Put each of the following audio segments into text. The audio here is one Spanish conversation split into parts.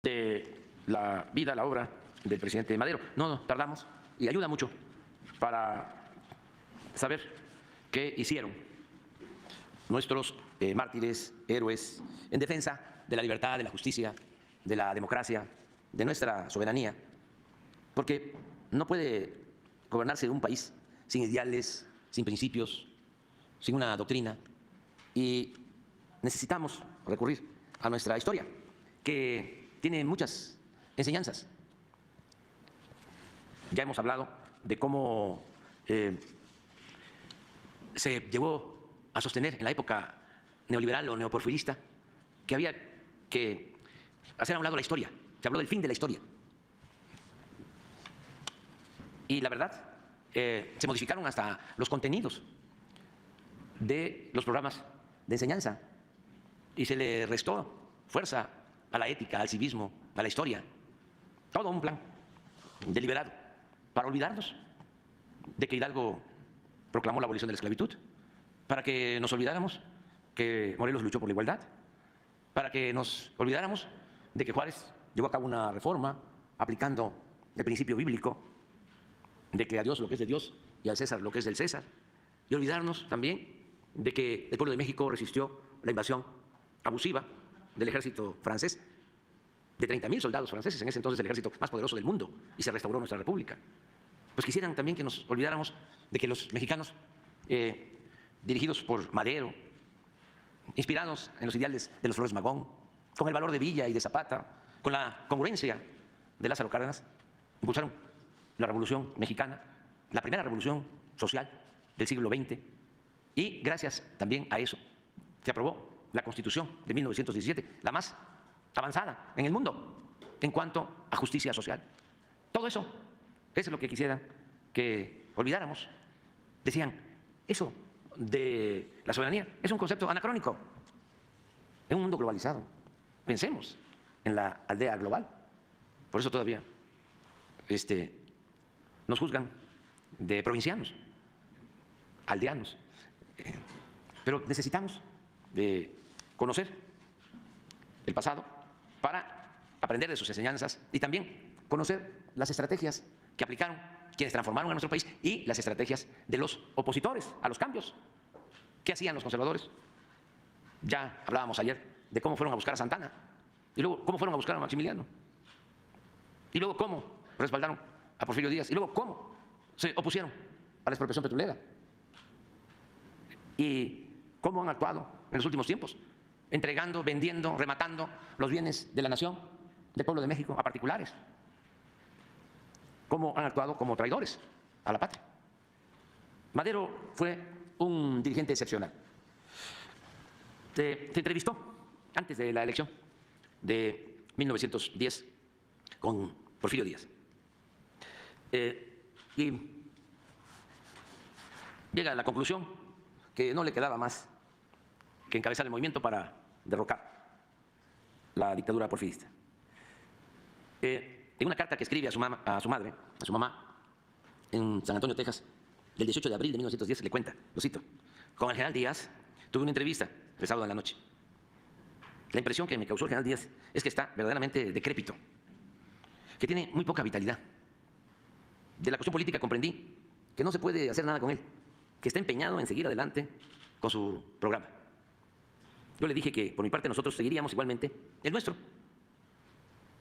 de la vida, la obra del presidente Madero. No tardamos y ayuda mucho para saber qué hicieron nuestros mártires, héroes, en defensa de la libertad, de la justicia, de la democracia, de nuestra soberanía, porque no puede gobernarse un país sin ideales, sin principios, sin una doctrina, y necesitamos recurrir a nuestra historia, que tiene muchas enseñanzas. Ya hemos hablado de cómo se llegó a sostener en la época neoliberal o neoporfirista que había que hacer a un lado la historia. Se habló del fin de la historia. Y la verdad, se modificaron hasta los contenidos de los programas de enseñanza y se le restó fuerza a la ética, al civismo, a la historia. Todo un plan deliberado para olvidarnos de que Hidalgo proclamó la abolición de la esclavitud, para que nos olvidáramos que Morelos luchó por la igualdad, para que nos olvidáramos de que Juárez llevó a cabo una reforma aplicando el principio bíblico de que a Dios lo que es de Dios y al César lo que es del César, y olvidarnos también de que el pueblo de México resistió la invasión abusiva del ejército francés, de 30.000 soldados franceses, en ese entonces el ejército más poderoso del mundo, y se restauró nuestra república. Pues quisieran también que nos olvidáramos de que los mexicanos, dirigidos por Madero, inspirados en los ideales de los Flores Magón, con el valor de Villa y de Zapata, con la congruencia de Lázaro Cárdenas, impulsaron la Revolución Mexicana, la primera revolución social del siglo XX, y gracias también a eso se aprobó la Constitución de 1917, la más avanzada en el mundo en cuanto a justicia social. Todo eso es lo que quisieran que olvidáramos. Decían, eso de la soberanía es un concepto anacrónico en un mundo globalizado. Pensemos en la aldea global. Por eso todavía nos juzgan de provincianos, aldeanos. Pero necesitamos de conocer el pasado para aprender de sus enseñanzas y también conocer las estrategias que aplicaron quienes transformaron a nuestro país y las estrategias de los opositores a los cambios. ¿Qué hacían los conservadores? Ya hablábamos ayer de cómo fueron a buscar a Santana y luego cómo fueron a buscar a Maximiliano y luego cómo respaldaron a Porfirio Díaz y luego cómo se opusieron a la expropiación petrolera y cómo han actuado en los últimos tiempos, entregando, vendiendo, rematando los bienes de la nación, del pueblo de México, a particulares. Cómo han actuado como traidores a la patria. Madero fue un dirigente excepcional. Se entrevistó antes de la elección de 1910 con Porfirio Díaz. Y llega a la conclusión que no le quedaba más que encabezar el movimiento para derrocar la dictadura porfirista. En una carta que escribe a su mamá, en San Antonio, Texas, del 18 de abril de 1910, le cuenta, lo cito: con el general Díaz tuve una entrevista el sábado en la noche. La impresión que me causó el general Díaz es que está verdaderamente decrépito, que tiene muy poca vitalidad. De la cuestión política comprendí que no se puede hacer nada con él, que está empeñado en seguir adelante con su programa. Yo le dije que por mi parte nosotros seguiríamos igualmente el nuestro.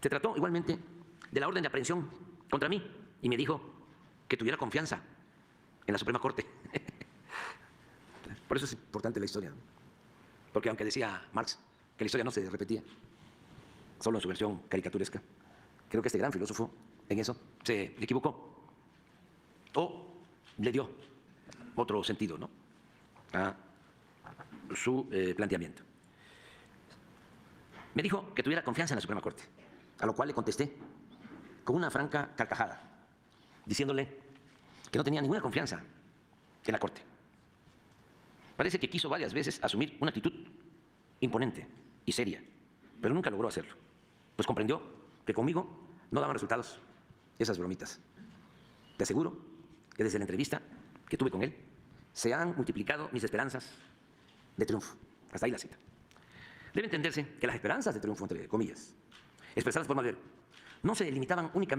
Se trató igualmente de la orden de aprehensión contra mí y me dijo que tuviera confianza en la Suprema Corte. Por eso es importante la historia, ¿no? Porque aunque decía Marx que la historia no se repetía, solo en su versión caricaturesca, creo que este gran filósofo en eso se equivocó o le dio otro sentido, ¿no?, a su planteamiento. Me dijo que tuviera confianza en la Suprema Corte, a lo cual le contesté con una franca carcajada, diciéndole que no tenía ninguna confianza en la Corte. Parece que quiso varias veces asumir una actitud imponente y seria, pero nunca logró hacerlo, pues comprendió que conmigo no daban resultados esas bromitas. Te aseguro que desde la entrevista que tuve con él se han multiplicado mis esperanzas de triunfo. Hasta ahí la cita. Debe entenderse que las esperanzas de triunfo, entre comillas, expresadas por Madero no se limitaban únicamente